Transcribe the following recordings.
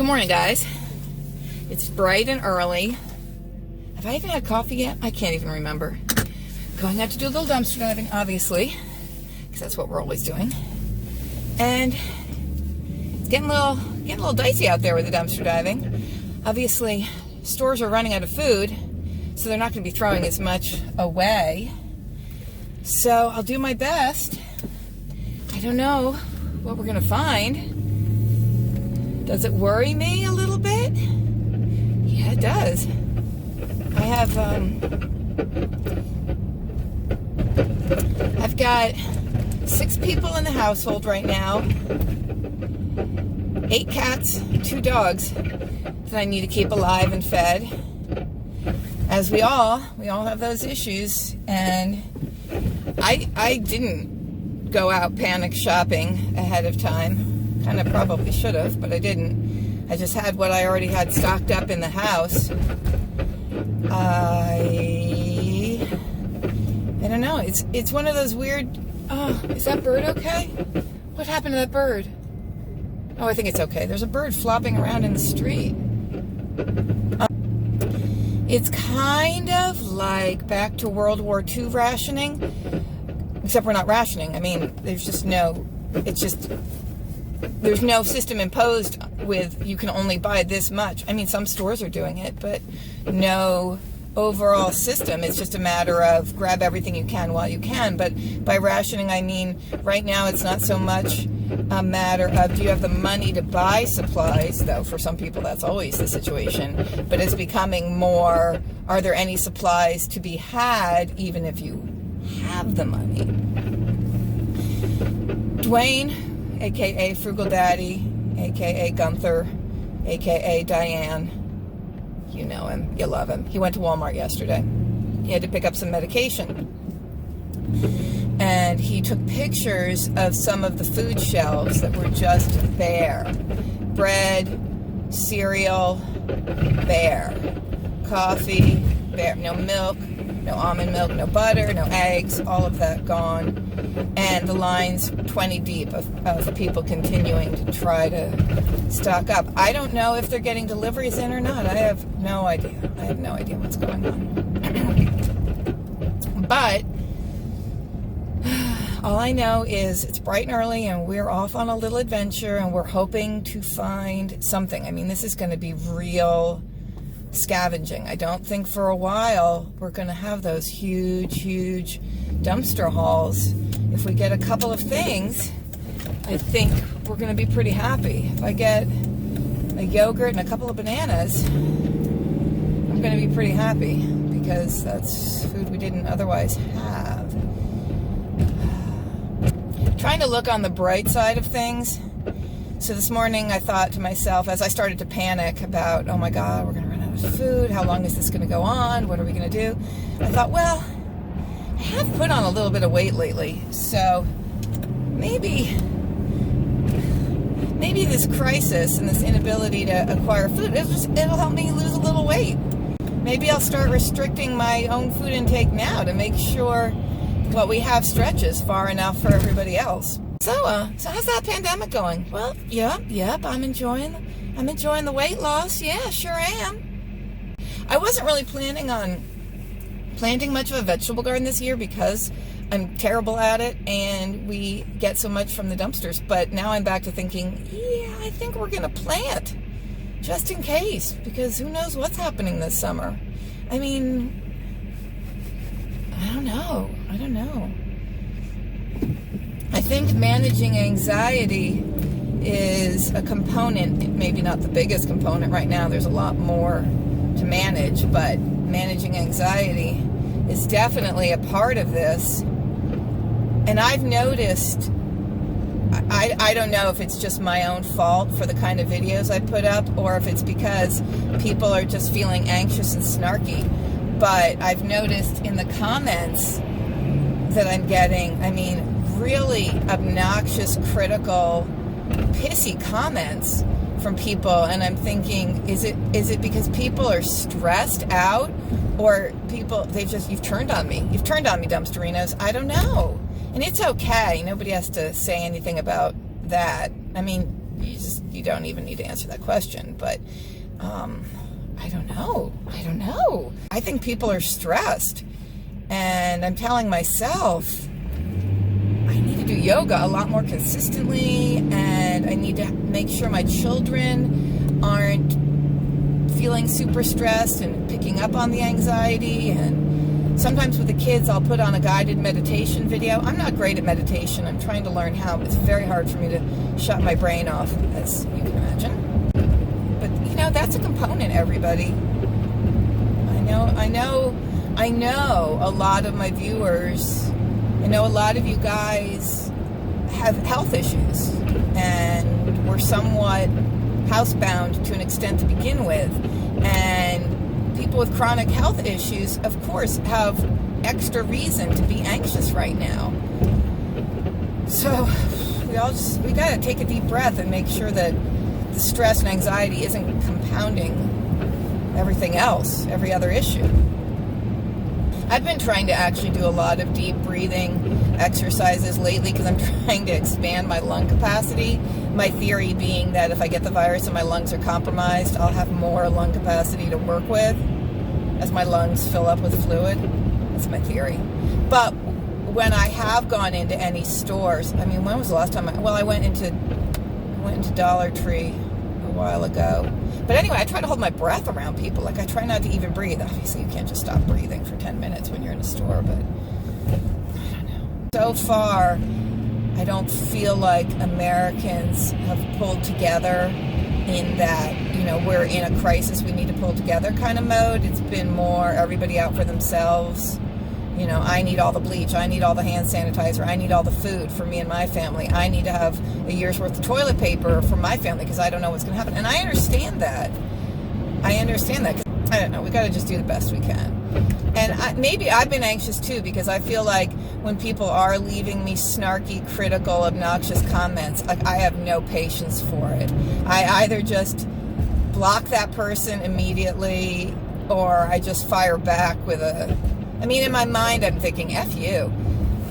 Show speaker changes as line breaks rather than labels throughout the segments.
Good morning, guys. It's bright and early. Have I even had coffee yet? I can't even remember. Going out to do a little dumpster diving, obviously, because that's what we're always doing. And it's getting a little dicey out there with the dumpster diving. Obviously, stores are running out of food, so they're not going to be throwing as much away. So I'll do my best. I don't know what we're going to find. Does it worry me a little bit? Yeah, it does. I have, I've got 6 people in the household right now. 8 cats, 2 dogs that I need to keep alive and fed. As we all have those issues, and I didn't go out panic shopping ahead of time. Kind of probably should have, but I didn't. I just had what I already had stocked up in the house. I don't know. It's one of those weird. Oh, is that bird okay? What happened to that bird? Oh, I think it's okay. There's a bird flopping around in the street. It's kind of like back to World War II rationing, except we're not rationing. I mean, there's no system imposed with you can only buy this much. I mean, some stores are doing it, but no overall system. It's just a matter of grab everything you can while you can. But by rationing, I mean, right now it's not so much a matter of do you have the money to buy supplies, though for some people that's always the situation, but it's becoming more, are there any supplies to be had even if you have the money? Dwayne, a.k.a. Frugal Daddy, a.k.a. Gunther, a.k.a. Diane. You know him. You love him. He went to Walmart yesterday. He had to pick up some medication. And he took pictures of some of the food shelves that were just bare. Bread, cereal, bare. Coffee, bare. No milk, no almond milk, no butter, no eggs, all of that gone. And the lines 20 deep of people continuing to try to stock up. I don't know if they're getting deliveries in or not. I have no idea. I have no idea what's going on. But all I know is it's bright and early and we're off on a little adventure and we're hoping to find something. I mean, this is going to be real scavenging. I don't think for a while we're going to have those huge dumpster hauls. If we get a couple of things, I think we're going to be pretty happy. If I get a yogurt and a couple of bananas, I'm going to be pretty happy because that's food we didn't otherwise have. Trying to look on the bright side of things. So this morning I thought to myself, as I started to panic about, oh my God, we're going to run out of food. How long is this going to go on? What are we going to do? I thought, well, I have put on a little bit of weight lately. So maybe this crisis and this inability to acquire food, it'll help me lose a little weight. Maybe I'll start restricting my own food intake now to make sure what we have stretches far enough for everybody else. So how's that pandemic going? Well, yep, I'm enjoying the weight loss. Yeah, sure am. I wasn't really planning on planting much of a vegetable garden this year because I'm terrible at it and we get so much from the dumpsters. But now I'm back to thinking, yeah, I think we're going to plant just in case because who knows what's happening this summer. I mean, I don't know. I think managing anxiety is a component, maybe not the biggest component right now. There's a lot more to manage, but managing anxiety is definitely a part of this. And I've noticed, I don't know if it's just my own fault for the kind of videos I put up or if it's because people are just feeling anxious and snarky. But I've noticed in the comments that I'm getting, I mean, really obnoxious, critical, pissy comments from people, and I'm thinking, is it because people are stressed out, or people you've turned on me, dumpsterinos? I don't know, and it's okay. Nobody has to say anything about that. I mean, you you don't even need to answer that question. But I don't know. I think people are stressed, and I'm telling myself I need to do yoga a lot more consistently, and I need to make sure my children aren't feeling super stressed and picking up on the anxiety. And sometimes with the kids, I'll put on a guided meditation video. I'm not great at meditation. I'm trying to learn how, but it's very hard for me to shut my brain off, as you can imagine. But, you know, that's a component, everybody. I know a lot of my viewers, I know a lot of you guys have health issues, and we're somewhat housebound to an extent to begin with. And people with chronic health issues, of course, have extra reason to be anxious right now. So we got to take a deep breath and make sure that the stress and anxiety isn't compounding everything else, every other issue. I've been trying to actually do a lot of deep breathing exercises lately because I'm trying to expand my lung capacity. My theory being that if I get the virus and my lungs are compromised, I'll have more lung capacity to work with as my lungs fill up with fluid. That's my theory. But when I have gone into any stores, I mean, when was the last time I went into Dollar Tree a while ago. But anyway, I try to hold my breath around people. Like, I try not to even breathe. Obviously, you can't just stop breathing for 10 minutes when you're in a store, but I don't know. So far, I don't feel like Americans have pulled together in that, you know, we're in a crisis, we need to pull together kind of mode. It's been more everybody out for themselves. You know, I need all the bleach, I need all the hand sanitizer, I need all the food for me and my family, I need to have a year's worth of toilet paper for my family because I don't know what's going to happen. And I understand that. I don't know, we got to just do the best we can. And maybe I've been anxious too, because I feel like when people are leaving me snarky, critical, obnoxious comments, like, I have no patience for it. I either just block that person immediately, or I just fire back with I mean, in my mind, I'm thinking, F you.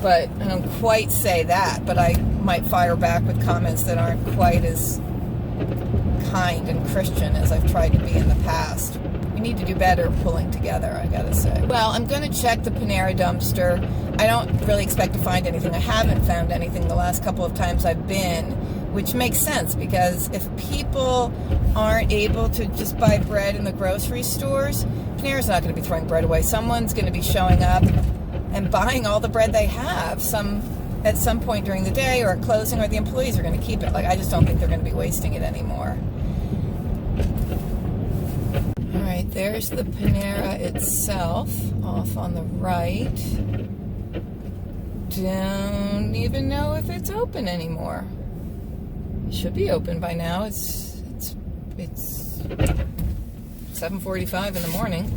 But I don't quite say that, but I might fire back with comments that aren't quite as kind and Christian as I've tried to be in the past. We need to do better pulling together, I gotta say. Well, I'm gonna check the Panera dumpster. I don't really expect to find anything. I haven't found anything the last couple of times I've been, which makes sense, because if people aren't able to just buy bread in the grocery stores, Panera's not going to be throwing bread away. Someone's going to be showing up and buying all the bread they have at some point during the day or at closing, or the employees are going to keep it. Like, I just don't think they're going to be wasting it anymore. All right, there's the Panera itself off on the right. Don't even know if it's open anymore. It should be open by now. It's 7:45 in the morning.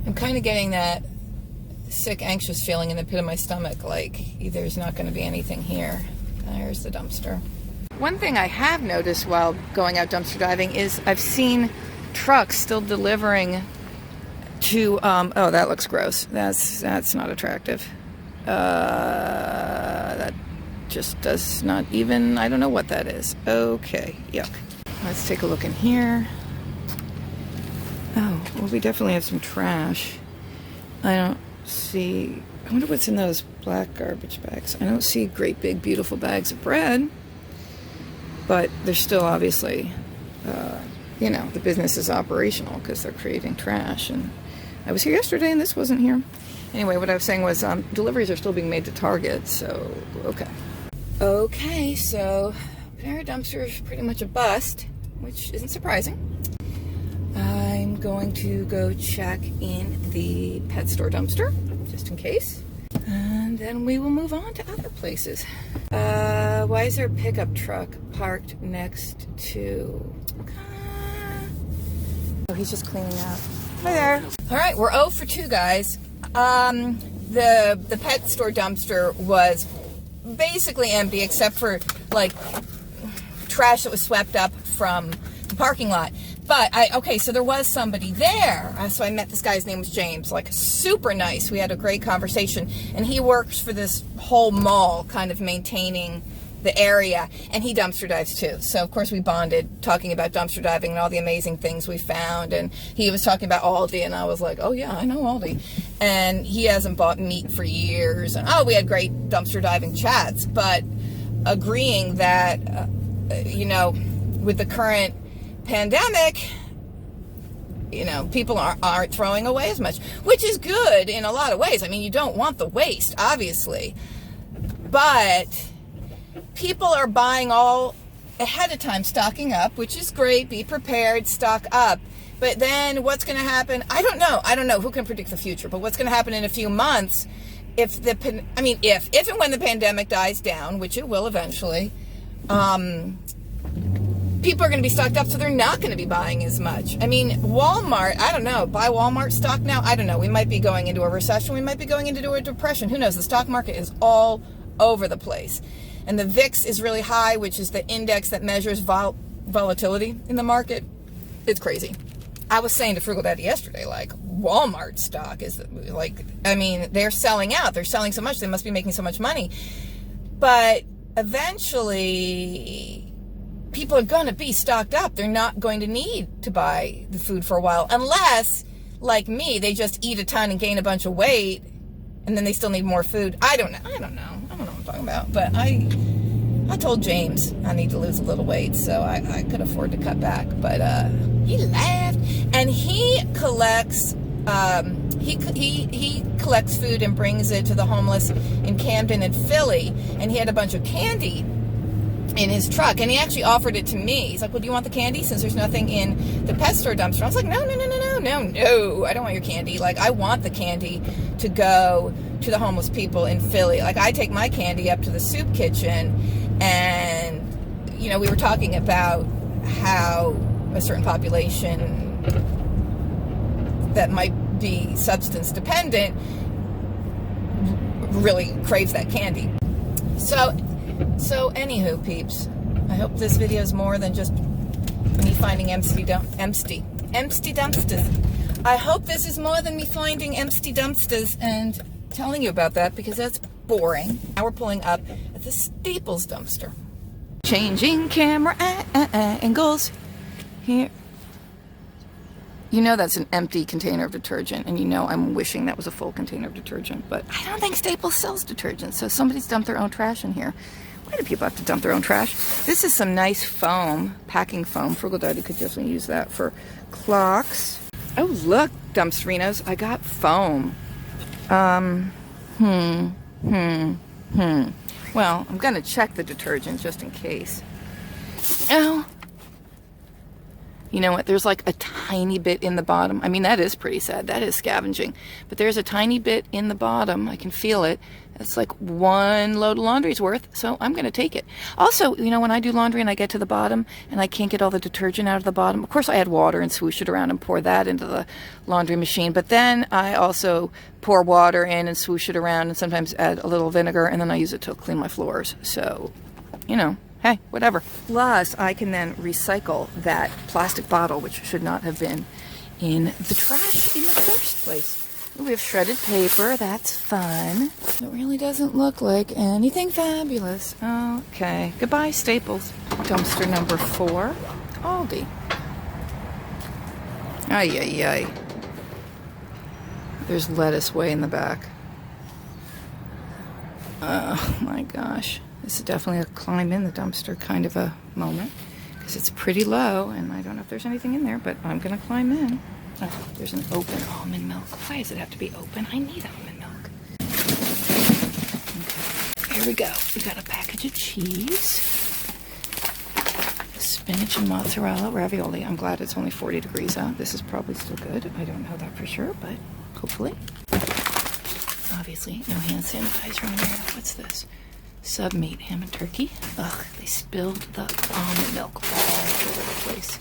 I'm kind of getting that sick, anxious feeling in the pit of my stomach, like there's not going to be anything here. There's the dumpster. One thing I have noticed while going out dumpster diving is I've seen trucks still delivering to, oh, that looks gross. That's not attractive. That just does not even, I don't know what that is. Okay, yuck. Let's take a look in here. Oh, well, we definitely have some trash. I don't see, I wonder what's in those black garbage bags. I don't see great big beautiful bags of bread, but they're still obviously, you know, the business is operational because they're creating trash. And I was here yesterday and this wasn't here. Anyway, what I was saying was deliveries are still being made to Target, so okay. Okay, so Panera dumpster is pretty much a bust, which isn't surprising. I'm going to go check in the pet store dumpster, just in case. And then we will move on to other places. Why is there a pickup truck parked next to... Oh, he's just cleaning up. Hi there. All right, we're 0 for 2, guys. The pet store dumpster was basically empty except for, like, trash that was swept up from the parking lot. But okay, so there was somebody there. So I met this guy, his name was James, like super nice. We had a great conversation, and he works for this whole mall, kind of maintaining the area, and he dumpster dives too. So of course we bonded talking about dumpster diving and all the amazing things we found, and he was talking about Aldi, and I was like, oh yeah, I know Aldi. And he hasn't bought meat for years, and we had great dumpster diving chats, but agreeing that you know, with the current pandemic, you know, people aren't throwing away as much, which is good in a lot of ways. I mean, you don't want the waste, obviously, but people are buying all ahead of time, stocking up, which is great. Be prepared, stock up. But then what's going to happen? I don't know. Who can predict the future? But what's going to happen in a few months if and when the pandemic dies down, which it will eventually, people are going to be stocked up, so they're not going to be buying as much. I mean, Walmart, I don't know. Buy Walmart stock now? I don't know. We might be going into a recession. We might be going into a depression. Who knows? The stock market is all over the place. And the VIX is really high, which is the index that measures volatility in the market. It's crazy. I was saying to Frugal Daddy yesterday, like, Walmart stock is like, I mean, they're selling out. They're selling so much. They must be making so much money. But eventually, people are going to be stocked up. They're not going to need to buy the food for a while, unless, like me, they just eat a ton and gain a bunch of weight, and then they still need more food. I don't know. I don't know what I'm talking about. But I told James I need to lose a little weight, so I could afford to cut back. But he laughed, and he collects he collects food and brings it to the homeless in Camden and Philly, and he had a bunch of candy in his truck, and he actually offered it to me. He's like, well, do you want the candy since there's nothing in the pet store dumpster? I was like, no, I don't want your candy. Like, I want the candy to go to the homeless people in Philly. Like, I take my candy up to the soup kitchen, and, you know, we were talking about how a certain population that might be substance dependent really craves that candy. So anywho, peeps, I hope this video is more than just me finding empty dumpsters. I hope this is more than me finding empty dumpsters and telling you about that, because that's boring. Now we're pulling up at the Staples dumpster. Changing camera angles here. You know that's an empty container of detergent, and you know I'm wishing that was a full container of detergent, but I don't think Staples sells detergent, so somebody's dumped their own trash in here. Why do people have to dump their own trash? This is some nice foam, packing foam. Frugal Daddy could just use that for clocks. Oh, look, dumpsterinos, I got foam. Well, I'm gonna check the detergent just in case. Oh. You know what? There's like a tiny bit in the bottom. I mean, that is pretty sad. That is scavenging. But there's a tiny bit in the bottom. I can feel it. It's like one load of laundry's worth, so I'm going to take it. Also, you know, when I do laundry and I get to the bottom and I can't get all the detergent out of the bottom, of course I add water and swoosh it around and pour that into the laundry machine. But then I also pour water in and swoosh it around and sometimes add a little vinegar, and then I use it to clean my floors. So, you know. Hey, whatever. Plus, I can then recycle that plastic bottle, which should not have been in the trash in the first place. We have shredded paper. That's fun. It really doesn't look like anything fabulous. Okay. Goodbye, Staples. Dumpster number 4. Aldi. Ay. There's lettuce way in the back. Oh, my gosh. This is definitely a climb in the dumpster kind of a moment, because it's pretty low, and I don't know if there's anything in there, but I'm going to climb in. Oh, there's an open almond milk. Why does it have to be open? I need almond milk. Okay, here we go. We got a package of cheese, spinach and mozzarella ravioli. I'm glad it's only 40 degrees out. This is probably still good. I don't know that for sure, but hopefully. Obviously, no hand sanitizer in there. What's this? Sub meat, ham and turkey. Ugh, they spilled the almond milk all over the place.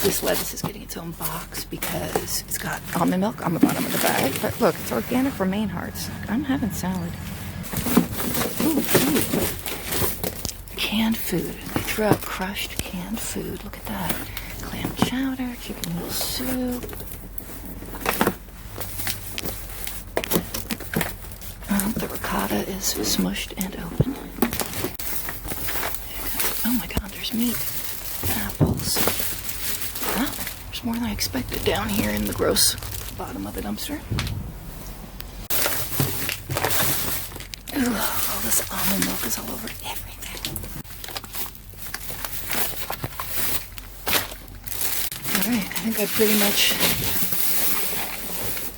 This lettuce is getting its own box because it's got almond milk on the bottom of the bag. But look, it's organic romaine hearts. I'm having salad. Ooh. Canned food. They threw out crushed canned food. Look at that. Clam chowder, chicken noodle soup. The ricotta is smushed and open. there's meat. Apples. Oh, there's more than I expected down here in the gross bottom of the dumpster. Ooh, all this almond milk is all over everything. Alright, I think I pretty much...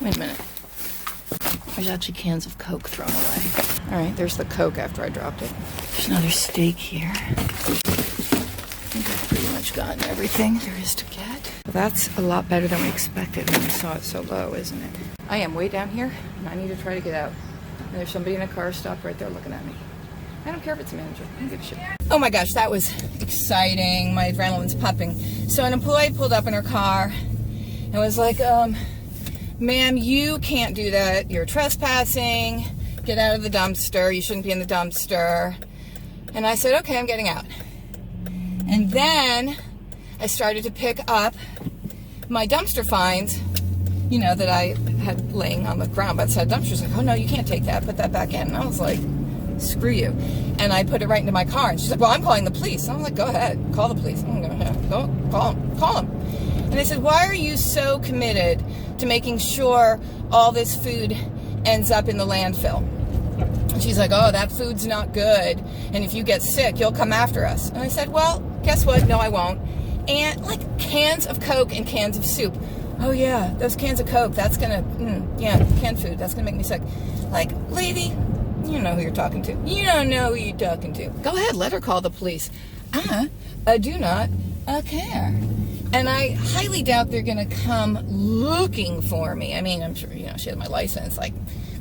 Wait a minute. There's actually cans of Coke thrown away. Alright, there's the Coke after I dropped it. There's another steak here. I think I've pretty much gotten everything there is to get. That's a lot better than we expected when we saw it so low, isn't it? I am way down here, and I need to try to get out. And there's somebody in a car stopped right there looking at me. I don't care if it's a manager. I don't give a shit. Oh my gosh, that was exciting. My adrenaline's popping. So an employee pulled up in her car and was like, ma'am, you can't do that. You're trespassing. Get out of the dumpster. You shouldn't be in the dumpster. And I said, okay, I'm getting out. And then I started to pick up my dumpster finds, you know, that I had laying on the ground by the side of the dumpster. She's like, oh no, you can't take that. Put that back in. And I was like, screw you. And I put it right into my car. And she's like, well, I'm calling the police. And I was like, go ahead. Call the police. I'm going to go call them. And I said, why are you so committed to making sure all this food ends up in the landfill? And she's like, oh, that food's not good. And if you get sick, you'll come after us. And I said, well, guess what? No, I won't. And like cans of Coke and cans of soup. Oh yeah, those cans of Coke, that's gonna, canned food, that's gonna make me sick. Like, lady, you know who you're talking to. You don't know who you're talking to. Go ahead, let her call the police. I do not care. And I highly doubt they're going to come looking for me. I mean, I'm sure, you know, she has my license. Like,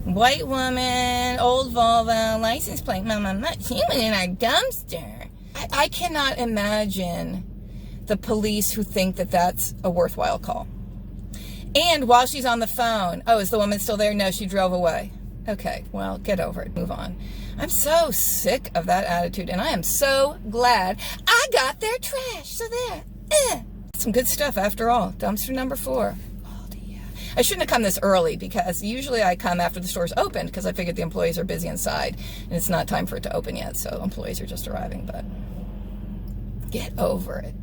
white woman, old Volvo, license plate, she went in our dumpster. I cannot imagine the police who think that that's a worthwhile call. And while she's on the phone, oh, is the woman still there? No, she drove away. Okay, well, get over it. Move on. I'm so sick of that attitude, and I am so glad I got their trash. So there. Some good stuff after all. Dumpster number 4. Aldi, yeah. I shouldn't have come this early because usually I come after the store's opened because I figured the employees are busy inside and it's not time for it to open yet, so employees are just arriving, but get over it.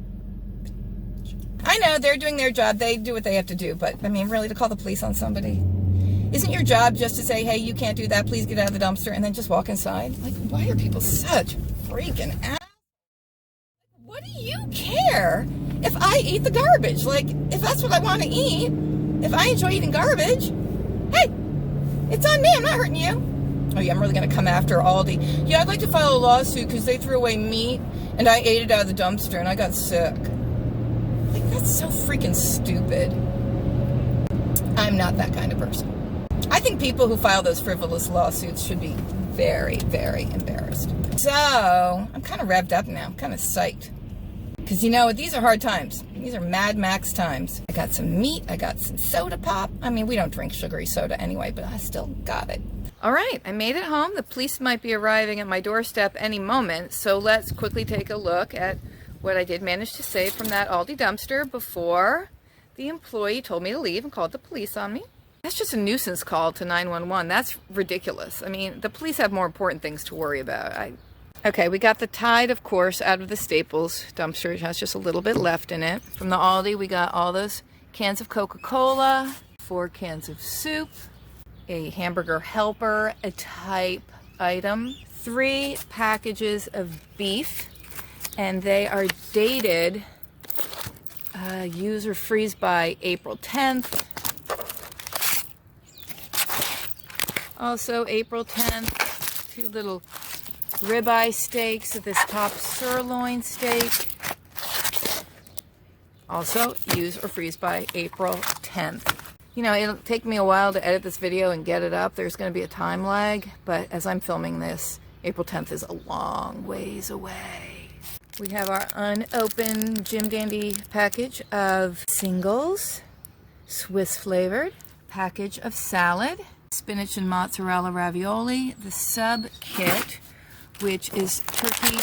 I know they're doing their job. They do what they have to do, but I mean, really, to call the police on somebody? Isn't your job just to say, hey, you can't do that, please get out of the dumpster, and then just walk inside? Like, why are people such freaking ass? What do you care if I eat the garbage? Like, if that's what I want to eat, if I enjoy eating garbage, hey, it's on me, I'm not hurting you. Oh yeah, I'm really going to come after Aldi. Yeah, I'd like to file a lawsuit because they threw away meat and I ate it out of the dumpster and I got sick. Like, that's so freaking stupid. I'm not that kind of person. I think people who file those frivolous lawsuits should be very, very embarrassed. So, I'm kind of revved up now. I'm kind of psyched. Because, you know, these are hard times. These are Mad Max times. I got some meat. I got some soda pop. I mean, we don't drink sugary soda anyway, but I still got it. All right, I made it home. The police might be arriving at my doorstep any moment, so let's quickly take a look at what I did manage to save from that Aldi dumpster before the employee told me to leave and called the police on me. That's just a nuisance call to 911. That's ridiculous. I mean, the police have more important things to worry about. Okay, we got the Tide, of course, out of the Staples dumpster. It has just a little bit left in it. From the Aldi, we got all those cans of Coca-Cola, 4 cans of soup, a hamburger helper, a type item, 3 packages of beef, and they are dated use or freeze by April 10th. Also April 10th, 2 little ribeye steaks of this top sirloin steak. Also use or freeze by April 10th. You know, it'll take me a while to edit this video and get it up. There's going to be a time lag, but as I'm filming this, April 10th is a long ways away. We have our unopened Jim Dandy package of singles, Swiss flavored, package of salad, spinach and mozzarella ravioli, the sub kit, which is turkey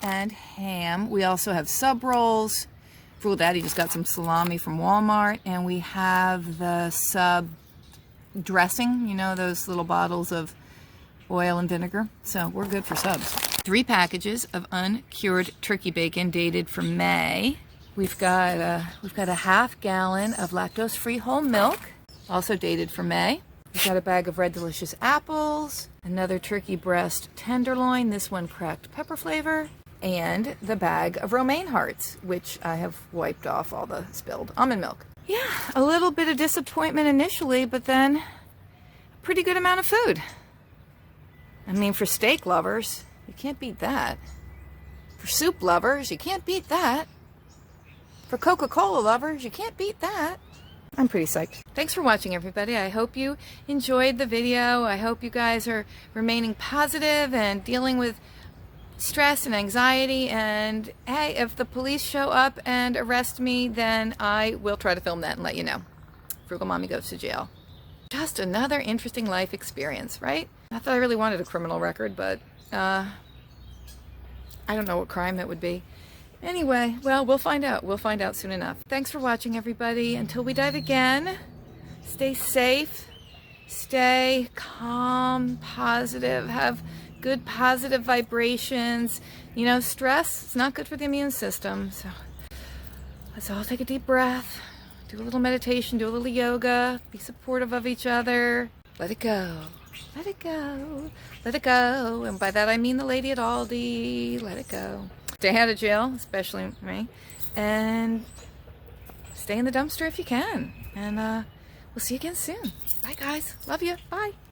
and ham. We also have sub rolls. Frugal Daddy just got some salami from Walmart, and we have the sub dressing, you know, those little bottles of oil and vinegar. So we're good for subs. 3 packages of uncured turkey bacon dated from May. We've got a half gallon of lactose-free whole milk, also dated from May. We've got a bag of Red Delicious apples, another turkey breast tenderloin, this one cracked pepper flavor, and the bag of romaine hearts, which I have wiped off all the spilled almond milk. Yeah, a little bit of disappointment initially, but then a pretty good amount of food. I mean, for steak lovers, you can't beat that. For soup lovers, you can't beat that. For Coca-Cola lovers, you can't beat that. I'm pretty psyched. Thanks for watching, everybody. I hope you enjoyed the video. I hope you guys are remaining positive and dealing with stress and anxiety. And hey, if the police show up and arrest me, then I will try to film that and let you know. Frugal Mommy goes to jail. Just another interesting life experience, right? Not that I really wanted a criminal record, but I don't know what crime it would be. Anyway, well, we'll find out. We'll find out soon enough. Thanks for watching, everybody. Until we dive again, stay safe, stay calm, positive, have good positive vibrations. You know, stress, it's not good for the immune system. So let's all take a deep breath, do a little meditation, do a little yoga, be supportive of each other. Let it go. Let it go. Let it go. And by that I mean the lady at Aldi. Let it go. Stay out of jail, especially me, and stay in the dumpster if you can. And we'll see you again soon. Bye, guys. Love you. Bye.